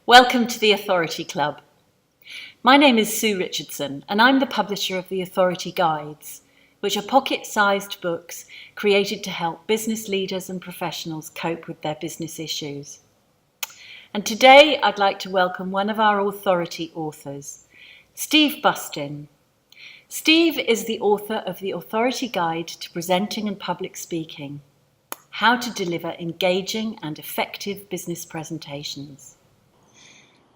Welcome to the Authority Club. My name is Sue Richardson and I'm the publisher of the Authority Guides, which are pocket-sized books created to help business leaders and professionals cope with their business issues. And today I'd like to welcome one of our Authority authors, Steve Bustin. Steve is the author of the Authority Guide to Presenting and Public Speaking, How to Deliver Engaging and Effective Business Presentations.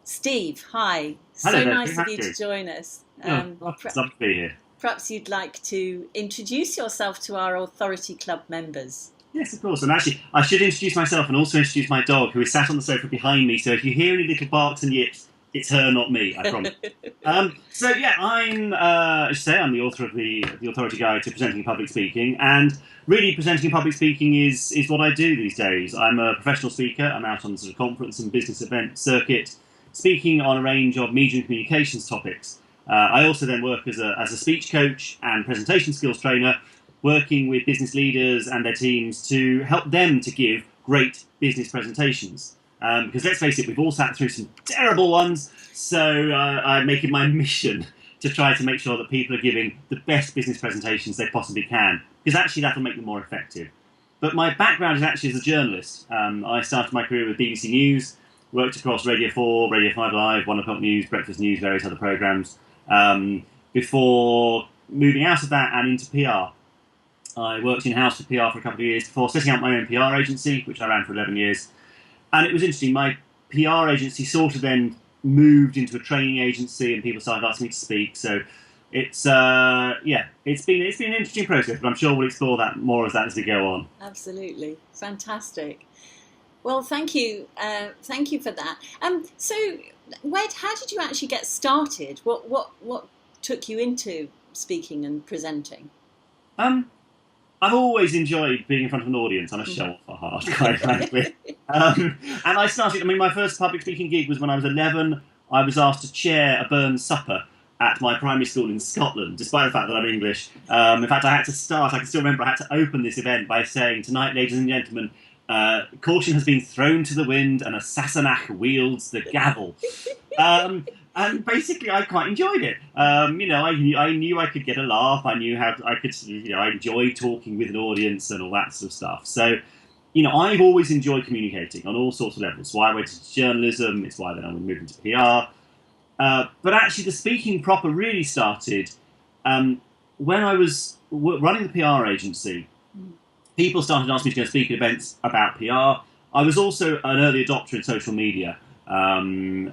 Steve, hi. Hello So there, nice of Sue. you to join us. It's lovely to be here. Perhaps you'd like to introduce yourself to our Authority Club members. Yes, of course. And actually, I should introduce myself and also introduce my dog, who is sat on the sofa behind me. So if you hear any little barks and yips, it's her, not me, I promise. I'm the author of the Authority Guide to Presenting and Public Speaking. And really, presenting and public speaking is what I do these days. I'm a professional speaker. I'm out on the sort of conference and business event circuit, speaking on a range of media and communications topics. I also then work as a speech coach and presentation skills trainer, working with business leaders and their teams to help them to give great business presentations. Because let's face it, we've all sat through some terrible ones, so I make it my mission to try to make sure that people are giving the best business presentations they possibly can, because actually that'll make them more effective. But my background is actually as a journalist. I started my career with BBC News, worked across Radio 4, Radio 5 Live, 1 O'Clock News, Breakfast News, various other programmes, before moving out of that and into PR. I worked in-house for PR for a couple of years before setting up my own PR agency, which I ran for 11 years. And it was interesting, my PR agency sort of then moved into a training agency and people started asking me to speak. So it's been an interesting process, but I'm sure we'll explore that more as we go on. Absolutely. Fantastic. Well, thank you. Thank you for that. So, how did you actually get started? What took you into speaking and presenting? I've always enjoyed being in front of an audience. I'm a show-off at heart, quite frankly. And I started, my first public speaking gig was when I was 11. I was asked to chair a Burns supper at my primary school in Scotland, despite the fact that I'm English. In fact, I can still remember I had to open this event by saying, "Tonight, ladies and gentlemen, caution has been thrown to the wind and a Sassenach wields the gavel." And basically, I quite enjoyed it. I knew I could get a laugh. I knew how I could. I enjoyed talking with an audience and all that sort of stuff. So, I've always enjoyed communicating on all sorts of levels. It's why I went into journalism. It's why then I moved into PR. But actually, the speaking proper really started when I was running the PR agency. People started asking me to go speak at events about PR. I was also an early adopter in social media, and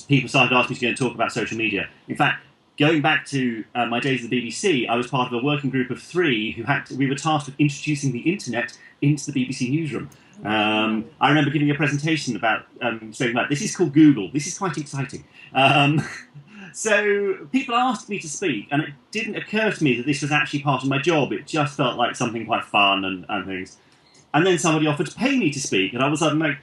people started asking me to go and talk about social media. In fact, going back to my days at the BBC, I was part of a working group of 3 we were tasked with introducing the internet into the BBC newsroom. I remember giving a presentation about saying that this is called Google. This is quite exciting. So people asked me to speak, and it didn't occur to me that this was actually part of my job. It just felt like something quite fun and things. And then somebody offered to pay me to speak, and I was like,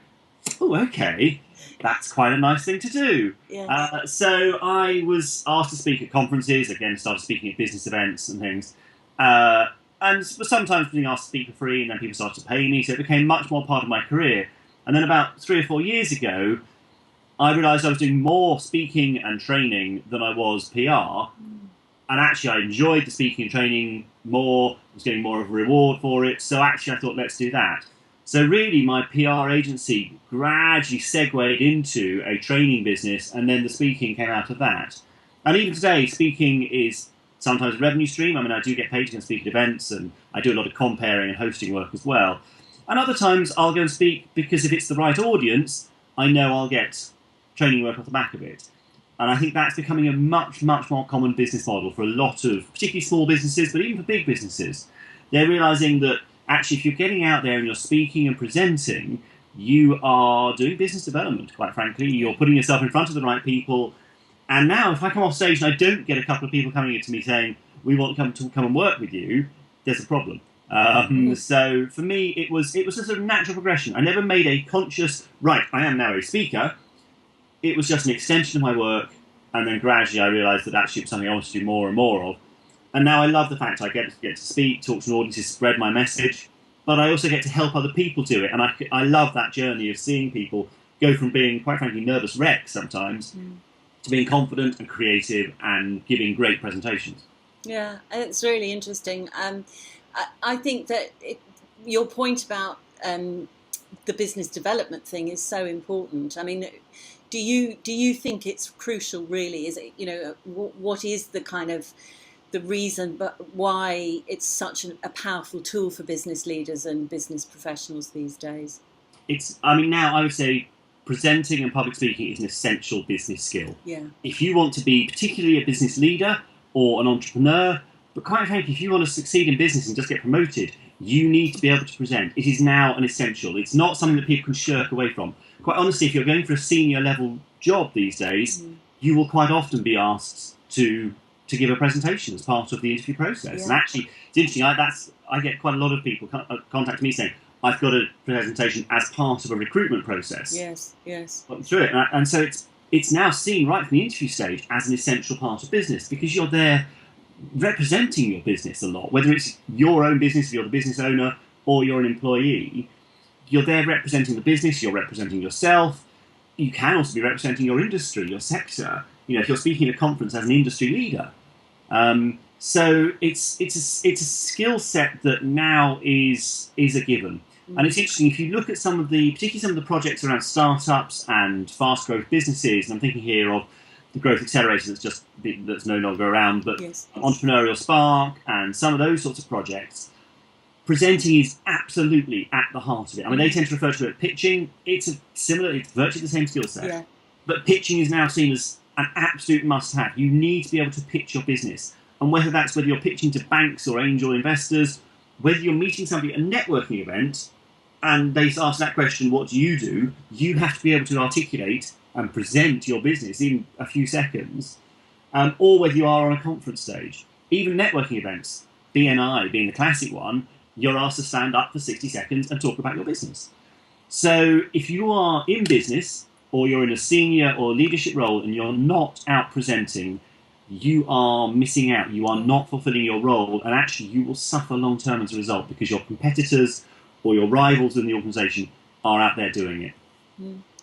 oh, okay, that's quite a nice thing to do. Yeah. So I was asked to speak at conferences, again, started speaking at business events and things, and was sometimes being asked to speak for free, and then people started to pay me, so it became much more part of my career. And then about 3 or 4 years ago, I realised I was doing more speaking and training than I was PR. And actually, I enjoyed the speaking and training more. I was getting more of a reward for it. So actually, I thought, let's do that. So really, my PR agency gradually segued into a training business, and then the speaking came out of that. And even today, speaking is sometimes a revenue stream. I do get paid to go and speak at events, and I do a lot of comparing and hosting work as well. And other times, I'll go and speak because if it's the right audience, I know I'll get training work off the back of it. And I think that's becoming a much, much more common business model for a lot of, particularly small businesses, but even for big businesses. They're realising that actually if you're getting out there and you're speaking and presenting, you are doing business development, quite frankly. You're putting yourself in front of the right people. And now if I come off stage and I don't get a couple of people coming to me saying, we want to come and work with you, there's a problem. So for me, it was a sort of natural progression. I never made a conscious, right, I am now a speaker. It was just an extension of my work, and then gradually I realised that actually it was something I wanted to do more and more of. And now I love the fact I get to speak, talk to audiences, spread my message, but I also get to help other people do it. And I love that journey of seeing people go from being, quite frankly, nervous wrecks sometimes to being confident and creative and giving great presentations. Yeah, it's really interesting. I think that your point about the business development thing is so important. I mean, do you think it's crucial? Really, is it, what is the kind of the reason, but why it's such a powerful tool for business leaders and business professionals these days? Now I would say presenting and public speaking is an essential business skill. Yeah. If you want to be particularly a business leader or an entrepreneur, but quite frankly, if you want to succeed in business and just get promoted, you need to be able to present. It is now an essential. It's not something that people can shirk away from. Quite honestly, if you're going for a senior level job these days, you will quite often be asked to give a presentation as part of the interview process. Yeah. And actually, it's interesting. I get quite a lot of people contact me saying, I've got a presentation as part of a recruitment process. Yes, yes. Through it. And so it's now seen right from the interview stage as an essential part of business, because you're there representing your business a lot, whether it's your own business, if you're the business owner, or you're an employee. You're there representing the business, you're representing yourself. You can also be representing your industry, your sector. If you're speaking at a conference as an industry leader. So it's a skill set that now is a given. And it's interesting, if you look at particularly some of the projects around startups and fast growth businesses, and I'm thinking here of the Growth Accelerator that's no longer around, but Yes. Entrepreneurial Spark and some of those sorts of projects, presenting is absolutely at the heart of it. I mean, they tend to refer to it as pitching. It's virtually the same skill set. Yeah. But pitching is now seen as an absolute must-have. You need to be able to pitch your business. And whether you're pitching to banks or angel investors, whether you're meeting somebody at a networking event, and they ask that question, what do? You have to be able to articulate and present your business in a few seconds, or whether you are on a conference stage. Even networking events, BNI being the classic one, you're asked to stand up for 60 seconds and talk about your business. So if you are in business, or you're in a senior or leadership role and you're not out presenting, you are missing out. You are not fulfilling your role, and actually you will suffer long term as a result, because your competitors or your rivals in the organisation are out there doing it.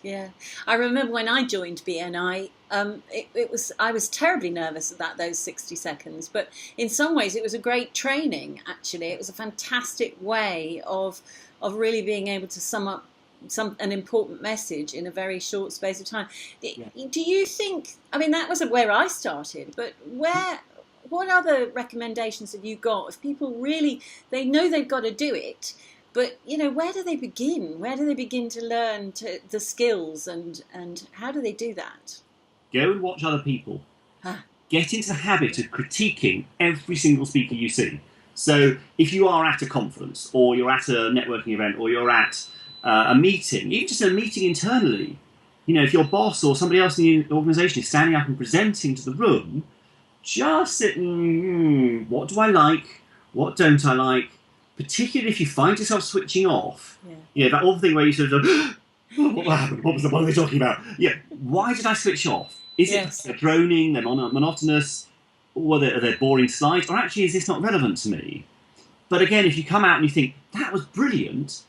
Yeah, I remember when I joined BNI, I was terribly nervous about those 60 seconds, but in some ways it was a great training. Actually, it was a fantastic way of really being able to sum up an important message in a very short space of time. Yeah. Do you think? I mean, that was where I started, but what other recommendations have you got if people really they know they've got to do it? But, where do they begin? Where do they begin to learn the skills and how do they do that? Go and watch other people. Get into the habit of critiquing every single speaker you see. So if you are at a conference, or you're at a networking event, or you're at a meeting, even just a meeting internally, if your boss or somebody else in the organisation is standing up and presenting to the room, just sit and, what do I like? What don't I like? Particularly if you find yourself switching off. Yeah. That awful thing where you sort of, what happened? What are they talking about? Yeah, why did I switch off? Is it they're droning, they're monotonous, or are they boring slides? Or actually, is this not relevant to me? But again, if you come out and you think, that was brilliant,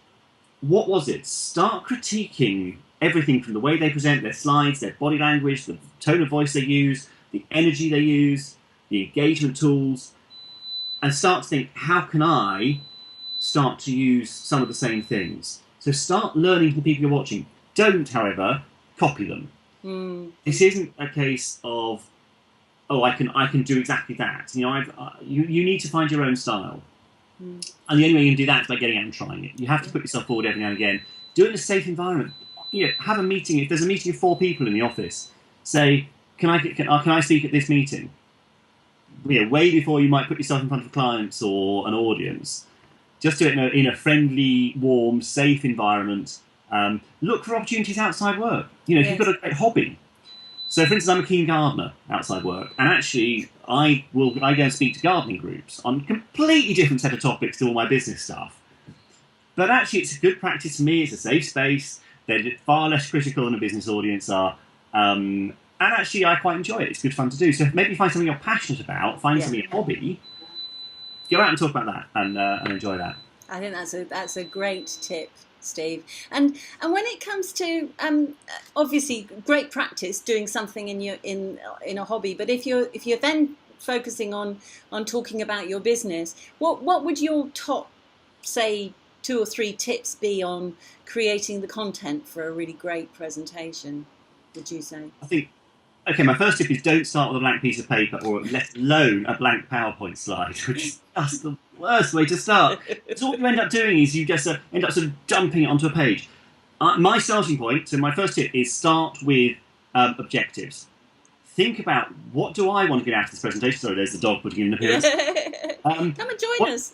what was it? Start critiquing everything from the way they present their slides, their body language, the tone of voice they use, the energy they use, the engagement tools, and start to think, how can I start to use some of the same things? So start learning from the people you're watching. Don't, however, copy them. This isn't a case of, I can do exactly that. You need to find your own style. And the only way you can do that is by getting out and trying it. You have to put yourself forward every now and again. Do it in a safe environment. Have a meeting. If there's a meeting of 4 people in the office, say, can I speak at this meeting? Way before you might put yourself in front of clients or an audience. Just do it in a friendly, warm, safe environment. Look for opportunities outside work. If you've got a great hobby. So, for instance, I'm a keen gardener outside work, and actually, I go and speak to gardening groups on a completely different set of topics to all my business stuff. But actually, it's a good practice for me. It's a safe space. They're far less critical than a business audience are. And actually, I quite enjoy it. It's good fun to do. So maybe find something you're passionate about, find something a hobby, go out and talk about that and enjoy that. I think that's a great tip. Steve. And when it comes to obviously great practice doing something in a hobby, but if you're then focusing on talking about your business, what would your top, say, 2 or 3 tips be on creating the content for a really great presentation, would you say? I think, okay, my first tip is don't start with a blank piece of paper, or let alone a blank PowerPoint slide, which is just the worst way to start. So what you end up doing is you just end up sort of dumping it onto a page. My starting point, so my first tip is start with objectives. Think about, what do I want to get out of this presentation? Sorry, there's the dog putting in an appearance. Come and join us.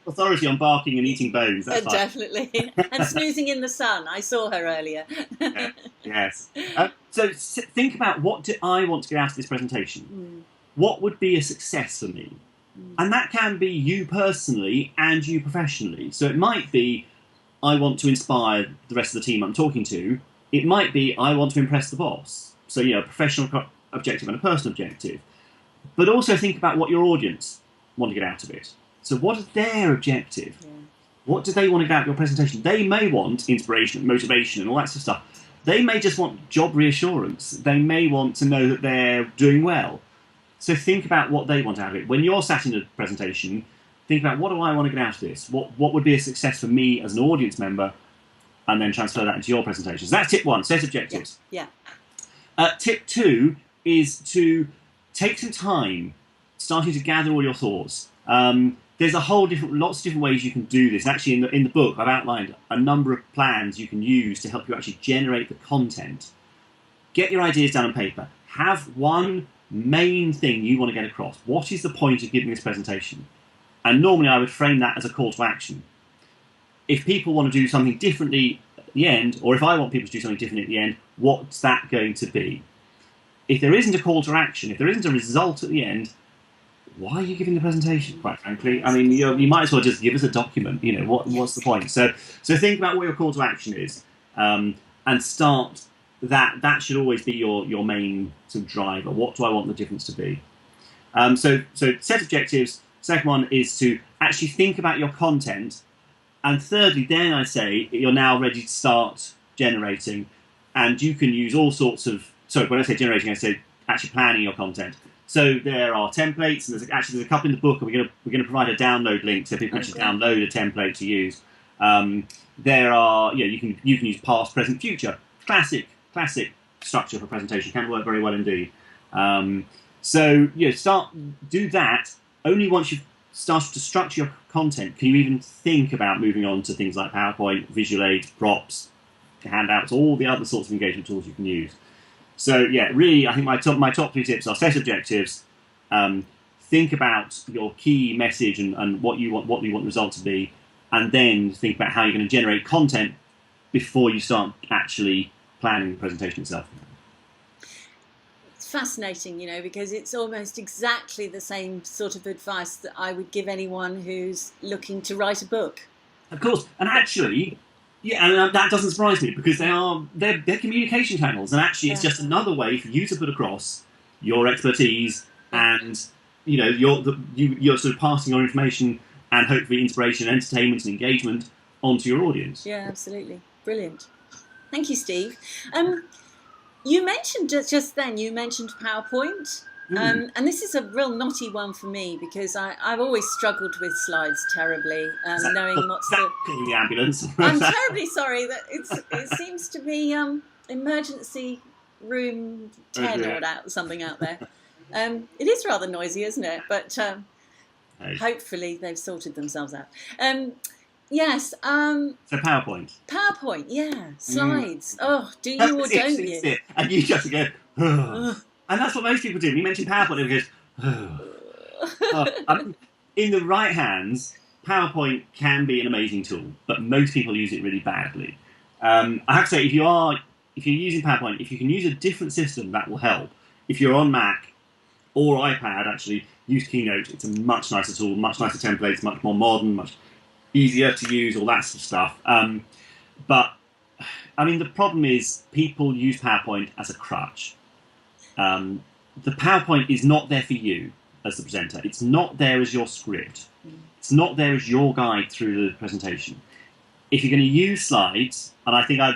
Authority on barking and eating bones. That's fine. Definitely. And snoozing in the sun. I saw her earlier. Yes. So think about, what do I want to get out of this presentation? What would be a success for me? And that can be you personally and you professionally. So it might be, I want to inspire the rest of the team I'm talking to. It might be, I want to impress the boss. So, a professional objective and a personal objective. But also think about what your audience want to get out of it. So what is their objective? Yeah. What do they want to get out of your presentation? They may want inspiration, motivation, and all that sort of stuff. They may just want job reassurance. They may want to know that they're doing well. So think about what they want out of it. When you're sat in a presentation, think about, what do I want to get out of this? What would be a success for me as an audience member? And then transfer that into your presentation. So that's tip 1, set objectives. Yeah. Tip 2 is to take some time starting to gather all your thoughts. There's lots of different ways you can do this. Actually, in the book, I've outlined a number of plans you can use to help you actually generate the content. Get your ideas down on paper. Have one main thing you want to get across. What is the point of giving this presentation? And normally I would frame that as a call to action. If people want to do something differently at the end, or if I want people to do something different at the end, what's that going to be? If there isn't a call to action, if there isn't a result at the end, why are you giving the presentation, quite frankly? I mean, you might as well just give us a document. What's the point? So think about what your call to action is, and start that. That should always be your main sort of driver. What do I want the difference to be? So set objectives. Second one is to actually think about your content. And thirdly, then I say you're now ready to start generating, and you can use all sorts of. Sorry, when I say generating, I say actually planning your content. So there are templates, and there's a couple in the book, and we're going to provide a download link so people can actually download a template to use. There are, you can use past, present, future. Classic structure for presentation, can work very well indeed. Do that. Only once you've started to structure your content can you even think about moving on to things like PowerPoint, Visual Aid, props, handouts, all the other sorts of engagement tools you can use. So really, I think my top 3 tips are: set objectives, think about your key message and what you want the result to be, and then think about how you're going to generate content before you start actually planning the presentation itself. It's fascinating, because it's almost exactly the same sort of advice that I would give anyone who's looking to write a book. Of course, and actually. Yeah, and that doesn't surprise me, because they're communication channels, and actually it's just another way for you to put across your expertise, and you're sort of passing your information and hopefully inspiration, entertainment, and engagement onto your audience. Yeah, absolutely, brilliant. Thank you, Steve. You mentioned just then. You mentioned PowerPoint. And this is a real knotty one for me, because I've always struggled with slides terribly, knowing what's calling the ambulance? I'm terribly sorry that it seems to be emergency room 10 or something out there. It is rather noisy, isn't it? But hopefully they've sorted themselves out. Yes. So PowerPoint. PowerPoint, yeah. Slides. Oh, do you or don't you? And you just go. And that's what most people do. When you mention PowerPoint, everyone goes, in the right hands, PowerPoint can be an amazing tool, but most people use it really badly. I have to say, if you're using PowerPoint, if you can use a different system, that will help. If you're on Mac or iPad, actually, use Keynote. It's a much nicer tool, much nicer templates, much more modern, much easier to use, all that sort of stuff. But, I mean, the problem is people use PowerPoint as a crutch. The PowerPoint is not there for you as the presenter. It's not there as your script. It's not there as your guide through the presentation. if you're going to use slides, and I think I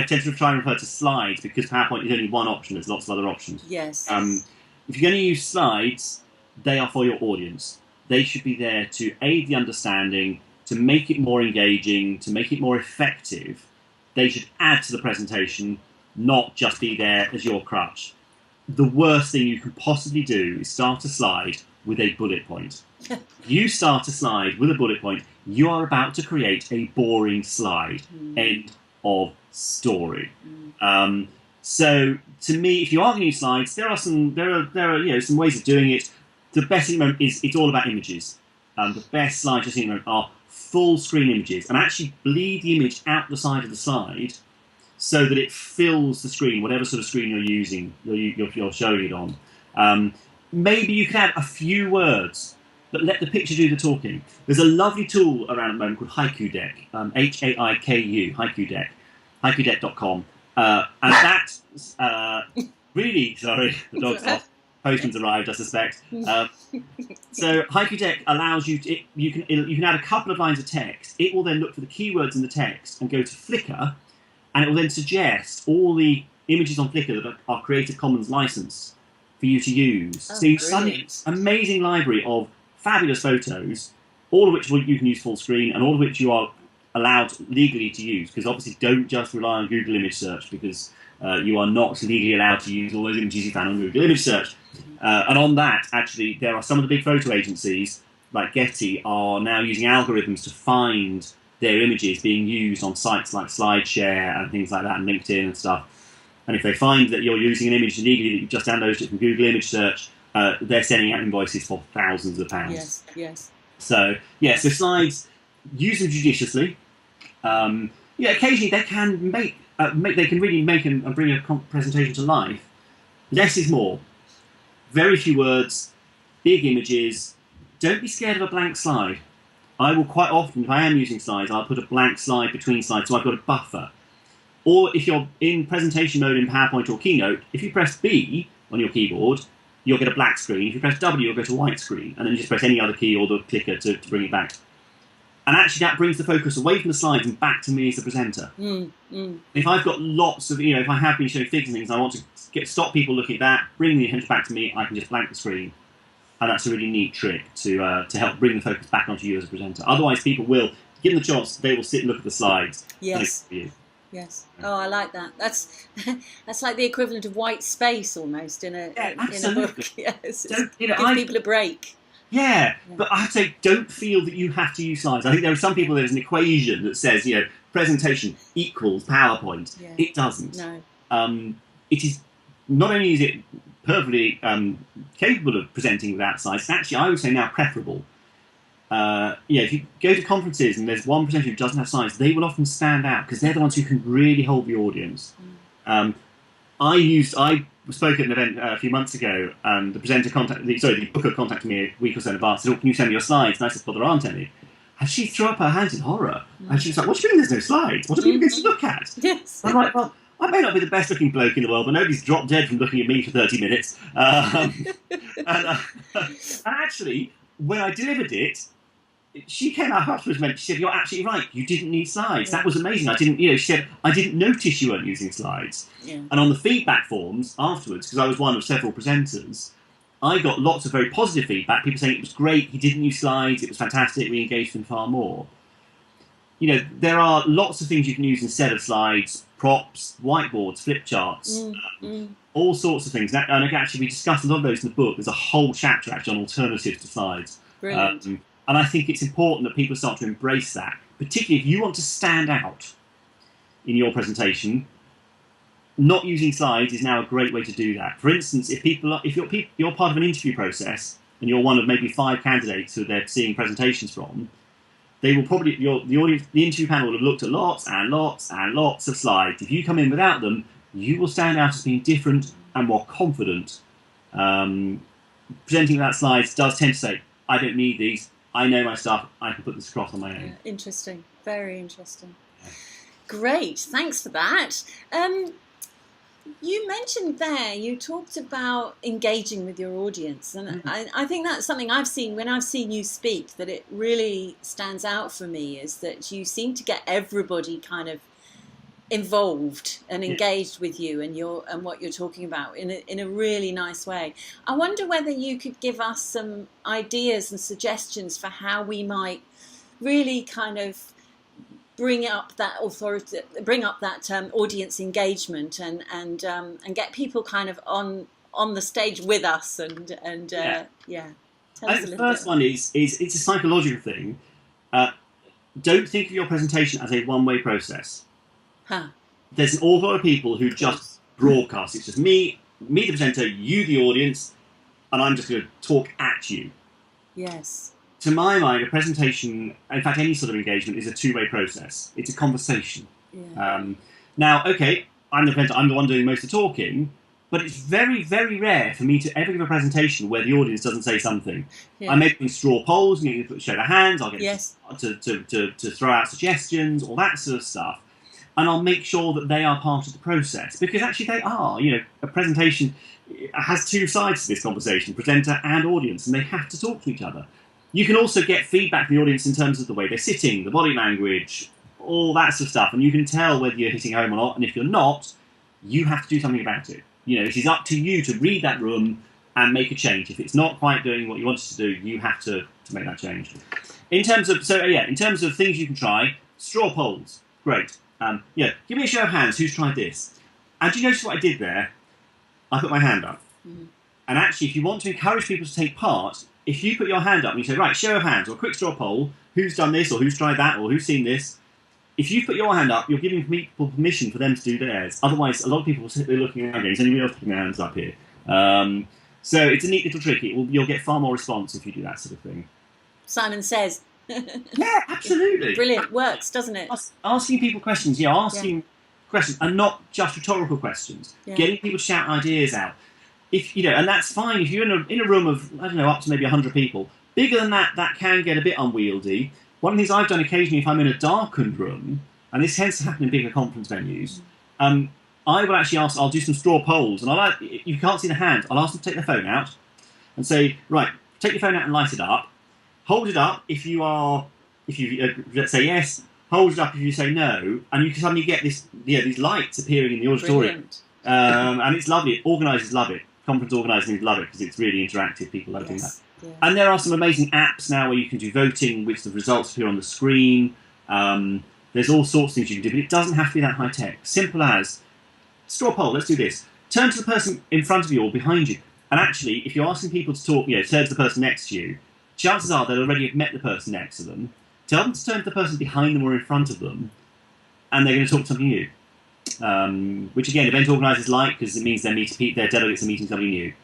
tend to try and refer to slides because PowerPoint is only one option. There's lots of other options. Yes. If you're going to use slides, they are for your audience. They should be there to aid the understanding, to make it more engaging, to make it more effective. They should add to the presentation, not just be there as your crutch. The worst thing you can possibly do is start a slide with a bullet point. You start a slide with a bullet point, you are about to create a boring slide. End of story. So to me, if you are going to use slides, there are some ways of doing it. The best thing is it's all about images. The best slides you've seen are full screen images, and actually bleed the image out the side of the slide so that it fills the screen, whatever sort of screen you're using, you're showing it on. Maybe you could add a few words, but let the picture do the talking. There's a lovely tool around at the moment called Haiku Deck, Haiku, Haiku Deck, haikudeck.com. And that really, sorry, the dog's off. Postman's arrived, I suspect. So Haiku Deck allows you you can add a couple of lines of text. It will then look for the keywords in the text and go to Flickr, and it will then suggest all the images on Flickr that are Creative Commons licensed for you to use. So you suddenly amazing library of fabulous photos, all of which you can use full screen, and all of which you are allowed legally to use. Because obviously, don't just rely on Google image search, because you are not legally allowed to use all those images you found on Google image search. And on that, actually, there are some of the big photo agencies, like Getty, are now using algorithms to find their images being used on sites like SlideShare and things like that, and LinkedIn and stuff. And if they find that you're using an image illegally, that you've just downloaded it from Google image search, they're sending out invoices for thousands of pounds. Yes. So slides, use them judiciously. Occasionally they can really make and bring a presentation to life. Less is more. Very few words, big images. Don't be scared of a blank slide. I will quite often, if I am using slides, I'll put a blank slide between slides, so I've got a buffer. Or if you're in presentation mode in PowerPoint or Keynote, if you press B on your keyboard, you'll get a black screen. If you press W, you'll go to a white screen, and then you just press any other key or the clicker to bring it back. And actually that brings the focus away from the slides and back to me as the presenter. If I've got lots of, if I have been showing figures and things, I want to stop people looking at that, bring the attention back to me, I can just blank the screen. And that's a really neat trick to help bring the focus back onto you as a presenter. Otherwise, people will, given the chance, they will sit and look at the slides. Yes. Yes. Oh, I like that. That's like the equivalent of white space almost in a book. Yes. Give people a break. Yeah, but I have to say, don't feel that you have to use slides. I think there are some people, there's an equation that says, presentation equals PowerPoint. Yeah. It doesn't. No. It is, not only is it perfectly capable of presenting without slides, it's actually, I would say now, preferable. If you go to conferences and there's one presenter who doesn't have slides, they will often stand out because they're the ones who can really hold the audience. I spoke at an event a few months ago, and the booker contacted me a week or so in advance and said, "Oh, can you send me your slides?" And I said, "Well, there aren't any." And she threw up her hands in horror. And she was like, "What do you mean there's no slides? What are people going to look at?" Yes. I'm like, "Well, I may not be the best looking bloke in the world, but nobody's dropped dead from looking at me for 30 minutes. And actually, when I delivered it, she came out afterwards and she said, "You're absolutely right. You didn't need slides. That was amazing. I didn't, she said, I didn't notice you weren't using slides." Yeah. And on the feedback forms afterwards, because I was one of several presenters, I got lots of very positive feedback. People saying it was great. He didn't use slides. It was fantastic. We engaged him far more. There are lots of things you can use instead of slides: props, whiteboards, flip charts, all sorts of things. And actually, we discussed a lot of those in the book. There's a whole chapter actually on alternatives to slides. Brilliant. And I think it's important that people start to embrace that, particularly if you want to stand out in your presentation. Not using slides is now a great way to do that. For instance, if you're part of an interview process and you're one of maybe 5 candidates who they're seeing presentations from, they will probably the interview panel will have looked at lots and lots and lots of slides. If you come in without them, you will stand out as being different and more confident. Presenting without slides does tend to say, "I don't need these. I know my stuff. I can put this across on my own." Interesting. Very interesting. Great. Thanks for that. You mentioned there, you talked about engaging with your audience. And I think that's something I've seen when I've seen you speak, that it really stands out for me, is that you seem to get everybody kind of involved and engaged with you and what you're talking about in a really nice way. I wonder whether you could give us some ideas and suggestions for how we might really kind of bring up that audience engagement and get people kind of on the stage with us and Tell us a the little first bit. one is it's a psychological thing. Don't think of your presentation as a one-way process. There's an awful lot of people who just broadcast. It's just me the presenter, you the audience, and I'm just going to talk at you. Yes. To my mind, a presentation, in fact, any sort of engagement, is a two-way process. It's a conversation. Yeah. Now, okay, I'm the presenter, I'm the one doing most of the talking, but it's very, very rare for me to ever give a presentation where the audience doesn't say something. Yeah. I'm making straw polls, I'm getting show their hands, I'll get to throw out suggestions, all that sort of stuff. And I'll make sure that they are part of the process, because actually they are. You know, a presentation has two sides to this conversation, presenter and audience, and they have to talk to each other. You can also get feedback from the audience in terms of the way they're sitting, the body language, all that sort of stuff, and you can tell whether you're hitting home or not, and if you're not, you have to do something about it. You know, it is up to you to read that room and make a change. If it's not quite doing what you want it to do, you have to make that change. In terms of things you can try, straw polls, great. Give me a show of hands, who's tried this? And do you notice what I did there? I put my hand up. Mm-hmm. And actually, if you want to encourage people to take part, if you put your hand up and you say, right, show of hands, or a quick straw poll, who's done this, or who's tried that, or who's seen this, if you put your hand up, you're giving people permission for them to do theirs. Otherwise, a lot of people will sit there looking around going, is anybody else putting their hands up here? So it's a neat little trick. You'll get far more response if you do that sort of thing. Simon says. Yeah, absolutely. Brilliant. Works, doesn't it? Asking people questions, questions, and not just rhetorical questions. Yeah. Getting people to shout ideas out. And that's fine if you're in a room of, I don't know, up to maybe 100 people. Bigger than that, that can get a bit unwieldy. One of the things I've done occasionally, if I'm in a darkened room, and this tends to happen in bigger conference venues, I will actually I'll do some straw polls, and if you can't see the hand, I'll ask them to take their phone out and say, right, take your phone out and light it up. Hold it up if you let's say yes. Hold it up if you say no, and you can suddenly get these lights appearing in the auditorium, and it's lovely. Organisers love it. Conference organisers love it because it's really interactive. People love doing that. Yeah. And there are some amazing apps now where you can do voting, which the results appear on the screen. There's all sorts of things you can do, but it doesn't have to be that high tech. Simple as straw poll. Let's do this. Turn to the person in front of you or behind you, and actually, if you're asking people to talk, turn to the person next to you. Chances are they'll already have met the person next to them. Tell them to turn to the person behind them or in front of them, and they're going to talk to something new. Which again, event organisers like, because it means their delegates are meeting somebody new.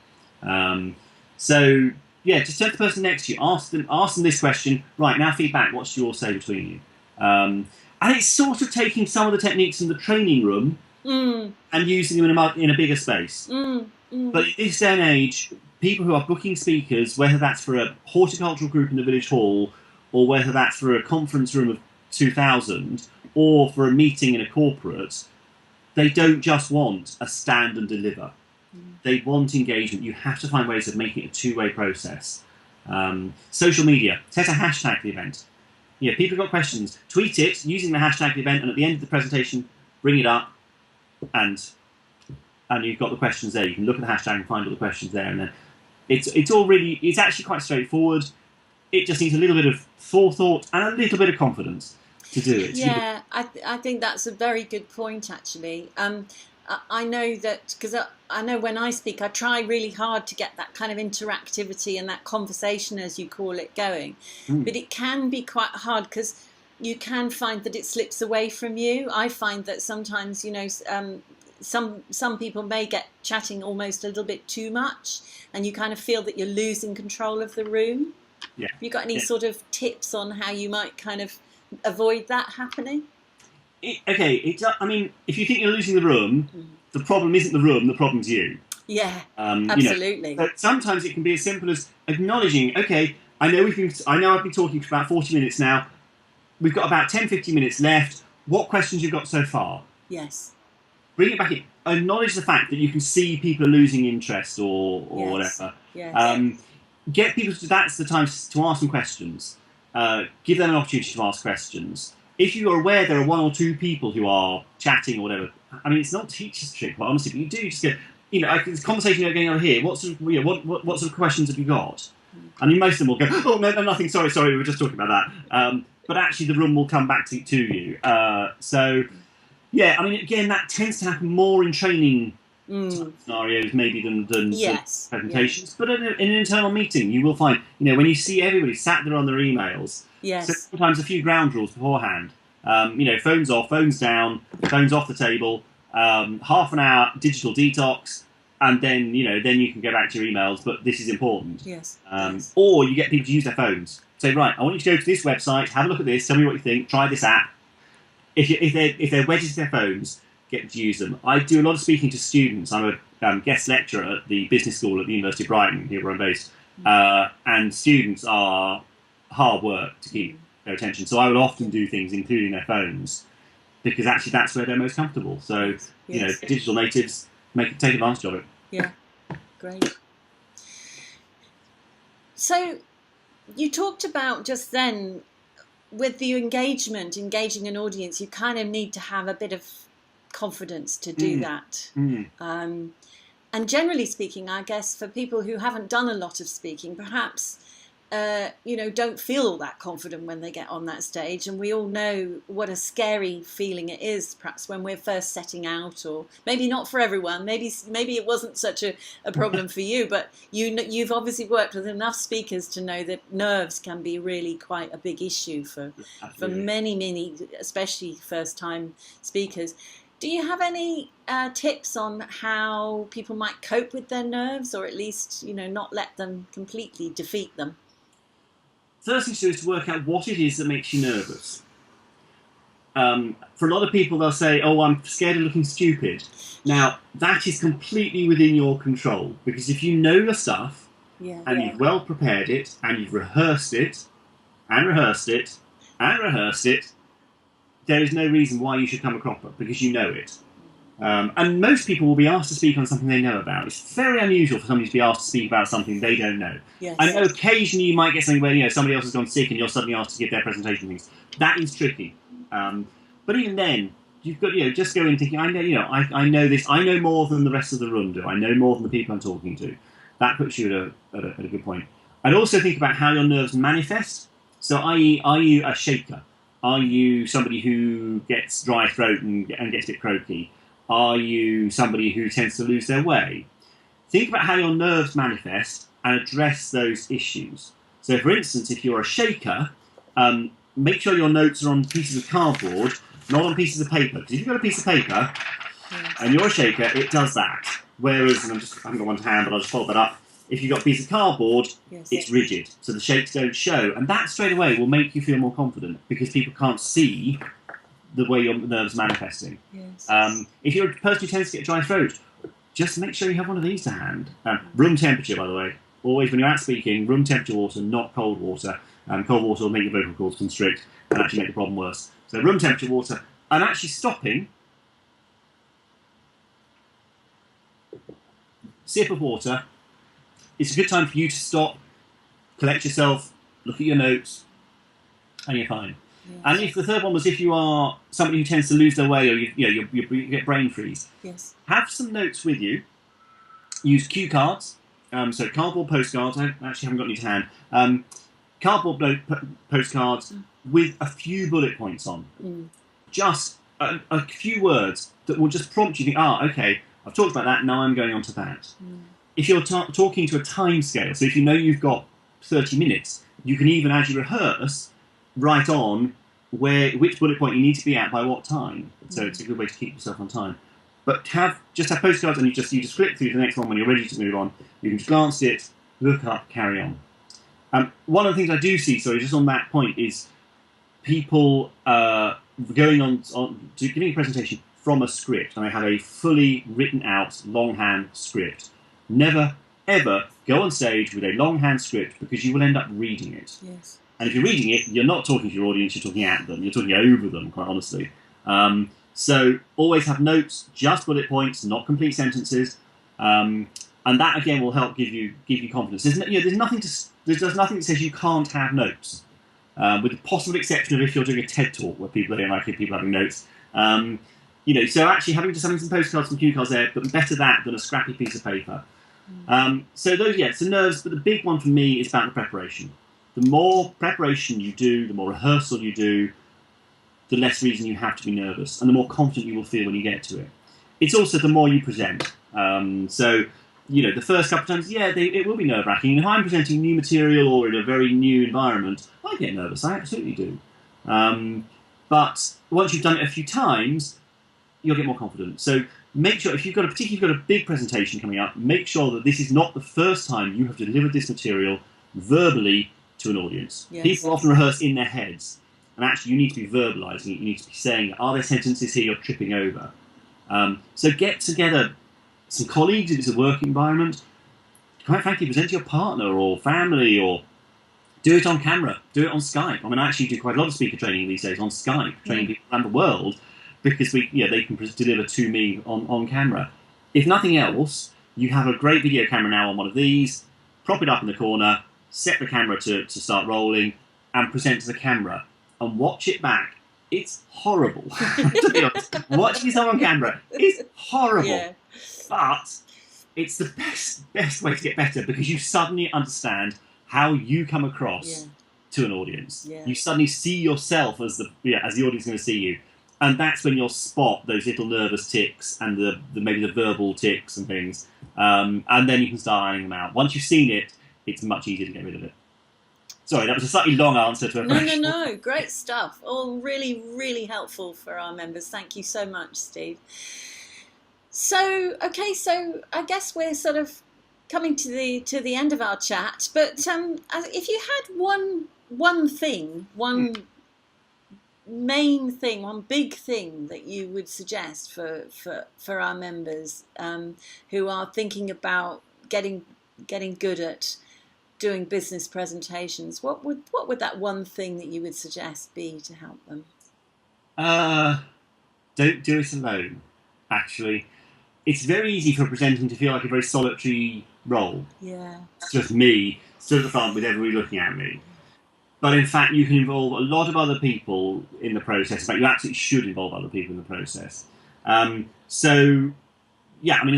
Just turn to the person next to you. Ask them this question. Right, now feedback. What's your say between you? And it's sort of taking some of the techniques from the training room and using them in a bigger space. But in this day and age, people who are booking speakers, whether that's for a horticultural group in the village hall, or whether that's for a conference room of 2,000, or for a meeting in a corporate, they don't just want a stand and deliver. They want engagement. You have to find ways of making it a two-way process. Social media. Set a hashtag for the event. People have got questions. Tweet it using the hashtag for the event, and at the end of the presentation, bring it up, and you've got the questions there. You can look at the hashtag and find all the questions there, and then it's actually quite straightforward. It just needs a little bit of forethought and a little bit of confidence to do it. Yeah, I think that's a very good point, actually. I know that, because I know when I speak, I try really hard to get that kind of interactivity and that conversation, as you call it, going. But it can be quite hard because you can find that it slips away from you. I find that sometimes, some people may get chatting almost a little bit too much, and you kind of feel that you're losing control of the room. Yeah. Have you got any sort of tips on how you might kind of avoid that happening? If you think you're losing the room, the problem isn't the room, the problem's you. Yeah, absolutely. But sometimes it can be as simple as acknowledging, okay, I know I've been talking for about 40 minutes now. We've got about 10, 15 minutes left. What questions you've got so far? Yes. bring it back in. Acknowledge the fact that you can see people are losing interest or whatever. Yes. Get people to, that's the time to ask them questions. Give them an opportunity to ask questions. If you are aware there are one or two people who are chatting or whatever, I mean, it's not teacher's trick, but honestly, but you do just go, this conversation you're getting over here, what sort of questions have you got? I mean, most of them will go, oh, no, nothing, sorry, we were just talking about that. But actually the room will come back to you. Yeah, I mean, again, that tends to happen more in training scenarios maybe than Yes. presentations. But in an internal meeting, you will find, when you see everybody sat there on their emails, Yes. so sometimes a few ground rules beforehand. Phones off, phones down, phones off the table, half an hour digital detox, and then you can go back to your emails. But this is important. Yes. Or you get people to use their phones. Say, right, I want you to go to this website, have a look at this, tell me what you think, try this app. If they're wedged to their phones, get them to use them. I do a lot of speaking to students. I'm a guest lecturer at the business school at the University of Brighton, here where I'm based. And students are hard work to keep their attention. So I will often do things, including their phones, because actually that's where they're most comfortable. So, digital natives, take advantage of it. Yeah, great. So you talked about just then, with the engaging an audience, you kind of need to have a bit of confidence to do that. And generally speaking, I guess for people who haven't done a lot of speaking, perhaps don't feel all that confident when they get on that stage. And we all know what a scary feeling it is, perhaps when we're first setting out, or maybe not for everyone. Maybe it wasn't such a problem for you, but you've obviously worked with enough speakers to know that nerves can be really quite a big issue for many, especially first-time speakers. Do you have any tips on how people might cope with their nerves, or at least not let them completely defeat them? First thing to do is to work out what it is that makes you nervous. For a lot of people, they'll say, oh, I'm scared of looking stupid. Now, that is completely within your control, because if you know your stuff, and you've well prepared it, and you've rehearsed it, and rehearsed it, and rehearsed it, there is no reason why you should come a cropper, because you know it. And most people will be asked to speak on something they know about. It's very unusual for somebody to be asked to speak about something they don't know. Yes. I know occasionally you might get something where somebody else has gone sick and you're suddenly asked to give their presentation things. That is tricky. But even then, you've got just go in thinking, I know this. I know more than the rest of the room do. I know more than the people I'm talking to. That puts you at a good point. I'd also think about how your nerves manifest. So, i.e., are you a shaker? Are you somebody who gets dry throat and gets a bit croaky? Are you somebody who tends to lose their way? Think about how your nerves manifest and address those issues. So, for instance, if you're a shaker, make sure your notes are on pieces of cardboard, not on pieces of paper. Because if you've got a piece of paper and you're a shaker, it does that. Whereas, and I haven't got one to hand, but I'll just fold that up. If you've got a piece of cardboard, it's rigid, so the shakes don't show. And that straight away will make you feel more confident, because people can't see the way your nerves are manifesting. Yes. If you're a person who tends to get dry throat, just make sure you have one of these to hand. Room temperature, by the way. Always, when you're out speaking, room temperature water, not cold water. Cold water will make your vocal cords constrict and actually make the problem worse. So room temperature water, and actually stopping, sip of water. It's a good time for you to stop, collect yourself, look at your notes, and you're fine. Yes. And if the third one was if you are somebody who tends to lose their way, or you get brain freeze, have some notes with you. Use cue cards, so cardboard postcards. I actually haven't got any to hand. Cardboard postcards with a few bullet points on. Just a few words that will just prompt you to think, okay, I've talked about that, now I'm going on to that. If you're talking to a time scale, so if you know you've got 30 minutes, you can even, as you rehearse, write on which bullet point you need to be at by what time. So it's a good way to keep yourself on time. But just have postcards, and you just flip through the next one when you're ready to move on. You can just glance at it, look up, carry on. One of the things I do see, just on that point, is people going on to giving a presentation from a script, and they have a fully written out longhand script. Never, ever go on stage with a longhand script, because you will end up reading it. Yes. And if you're reading it, you're not talking to your audience, you're talking at them, you're talking over them, quite honestly. So always have notes, just bullet points, not complete sentences, and that again will help give you confidence. There's nothing that says you can't have notes, with the possible exception of if you're doing a TED talk where people don't like people having notes. So actually having some postcards and cue cards there, but better that than a scrappy piece of paper. So nerves, but the big one for me is about the preparation. The more preparation you do, the more rehearsal you do, the less reason you have to be nervous, and the more confident you will feel when you get to it. It's also the more you present. The first couple of times, it will be nerve-wracking. And if I'm presenting new material or in a very new environment, I get nervous. I absolutely do. But once you've done it a few times, you'll get more confident. So make sure, particularly if you've got a big presentation coming up, make sure that this is not the first time you have delivered this material verbally to an audience. Yes. People often rehearse in their heads, and actually you need to be verbalising it. You need to be saying, are there sentences here you're tripping over? So get together some colleagues if it's a work environment. Quite frankly, present to your partner or family, or do it on camera, do it on Skype. I actually do quite a lot of speaker training these days on Skype, training people around the world, because they can deliver to me on camera. If nothing else, you have a great video camera now on one of these, prop it up in the corner, set the camera to start rolling, and present to the camera, and watch it back. It's horrible, to be honest. Watching yourself on camera is horrible. Yeah. But it's the best way to get better, because you suddenly understand how you come across to an audience. Yeah. You suddenly see yourself as the audience is going to see you. And that's when you'll spot those little nervous tics and maybe the verbal tics and things. And then you can start ironing them out. Once you've seen it, it's much easier to get rid of it. Sorry, that was a slightly long answer to a question. No. Great stuff. All really, really helpful for our members. Thank you so much, Steve. So I guess we're sort of coming to the end of our chat. But if you had one thing, main thing, one big thing that you would suggest for our members who are thinking about getting good at doing business presentations, what would that one thing that you would suggest be to help them? Don't do it alone. Actually, it's very easy for presenting to feel like a very solitary role. Yeah, it's just me stood at the front with everybody looking at me. But in fact, you can involve a lot of other people in the process. In fact, you absolutely should involve other people in the process. As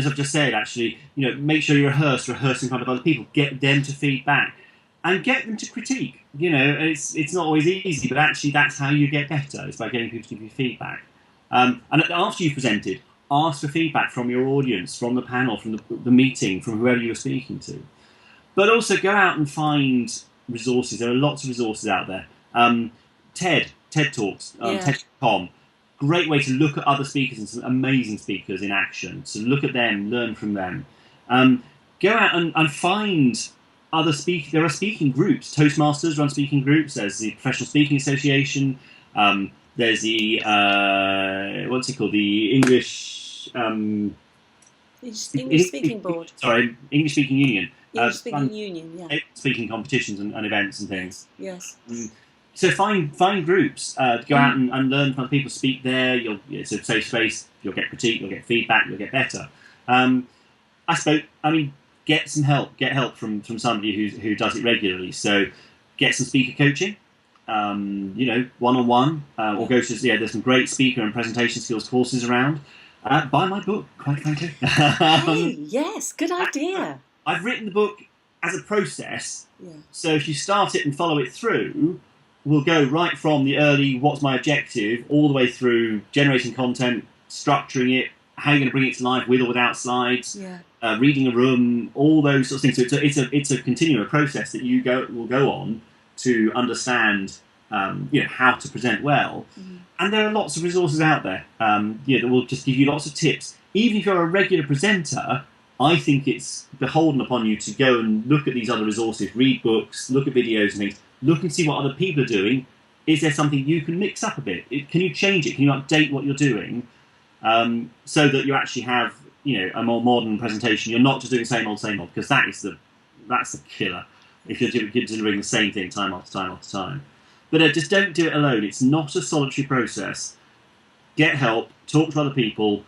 I've just said, actually, make sure you rehearse in front of other people. Get them to feedback and get them to critique. It's not always easy, but actually that's how you get better. It's by getting people to give you feedback. And after you've presented, ask for feedback from your audience, from the panel, from the meeting, from whoever you're speaking to. But also go out and find resources. There are lots of resources out there. TED Talks, TED.com. Great way to look at other speakers and some amazing speakers in action. So look at them, learn from them. Go out and find other speakers. There are speaking groups. Toastmasters run speaking groups. There's the Professional Speaking Association. There's the the English Speaking Board. Sorry, English Speaking Union. English Speaking Union, yeah. Speaking competitions and events and things. Yes. So find groups. Go out and learn from other people. Speak there. It's a safe space. You'll get critique. You'll get feedback. You'll get better. Get some help. Get help from somebody who does it regularly. So get some speaker coaching. One-on-one, or go to there's some great speaker and presentation skills courses around. Buy my book, quite frankly. Hey, yes, good idea. I've written the book as a process, yeah. So if you start it and follow it through, we'll go right from the early what's my objective all the way through generating content, structuring it, how you're going to bring it to life with or without slides, reading a room, all those sorts of things. So it's a continual process that will go on to understand how to present well. Mm-hmm. And there are lots of resources out there that will just give you lots of tips. Even if you're a regular presenter, I think it's beholden upon you to go and look at these other resources, read books, look at videos and things, look and see what other people are doing. Is there something you can mix up a bit? Can you change it? Can you update what you're doing so that you actually have a more modern presentation? You're not just doing same old, because that's the killer. If you're delivering the same thing time after time after time. But just don't do it alone. It's not a solitary process. get help, talk to other people,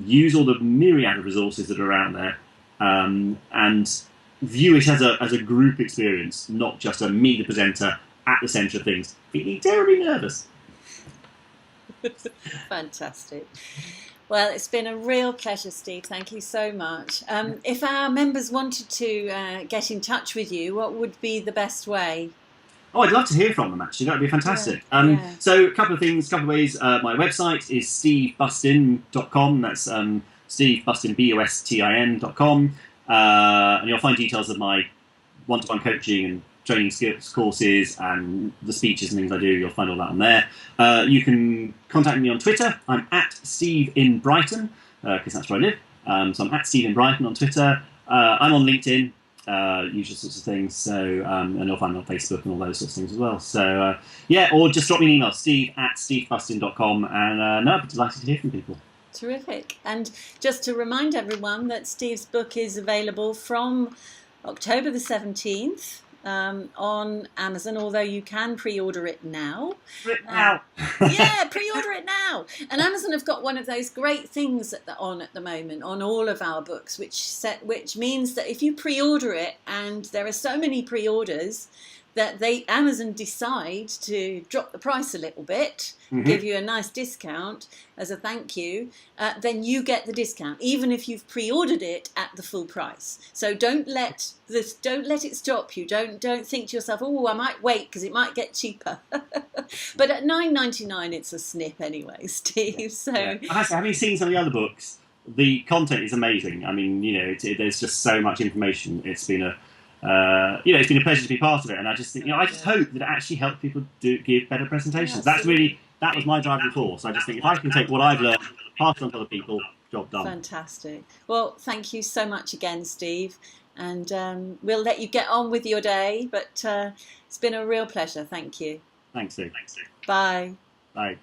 use all the myriad of resources that are out there, and view it as a group experience, not just a me, the presenter, at the centre of things, feeling terribly nervous. Fantastic. Well, it's been a real pleasure, Steve. Thank you so much. If our members wanted to get in touch with you, what would be the best way? Oh, I'd love to hear from them, actually. That would be fantastic. So a couple of ways. My website is stevebustin.com. That's Steve Bustin, BUSTIN.com. And you'll find details of my one-to-one coaching and training skills courses and the speeches and things I do. You'll find all that on there. You can contact me on Twitter. I'm at Steve in Brighton, because that's where I live. So I'm at Steve in Brighton on Twitter. I'm on LinkedIn, usual sorts of things. So and you'll find me on Facebook and all those sorts of things as well. So or just drop me an email, steve@stevebustin.com, and no, I'd be delighted to hear from people. Terrific. And just to remind everyone that Steve's book is available from October the 17th. On Amazon, although you can pre-order it now. Pre-order it now. And Amazon have got one of those great things at the moment on all of our books, which means that if you pre-order it, and there are so many pre-orders that Amazon decide to drop the price a little bit, give you a nice discount as a thank you, then you get the discount, even if you've pre-ordered it at the full price. So don't let it stop you. Don't think to yourself, oh, I might wait because it might get cheaper. But at $9.99, it's a snip anyway, Steve. So having seen some of the other books, the content is amazing. I mean, there's just so much information. It's been it's been a pleasure to be part of it, and I just think, I just hope that it actually helps people give better presentations. That was my driving force. I just think if I can take what I've learned, pass it on to other people, job done. Fantastic. Well, thank you so much again, Steve, and we'll let you get on with your day. But it's been a real pleasure. Thank you. Thanks, Sue. Bye. Bye.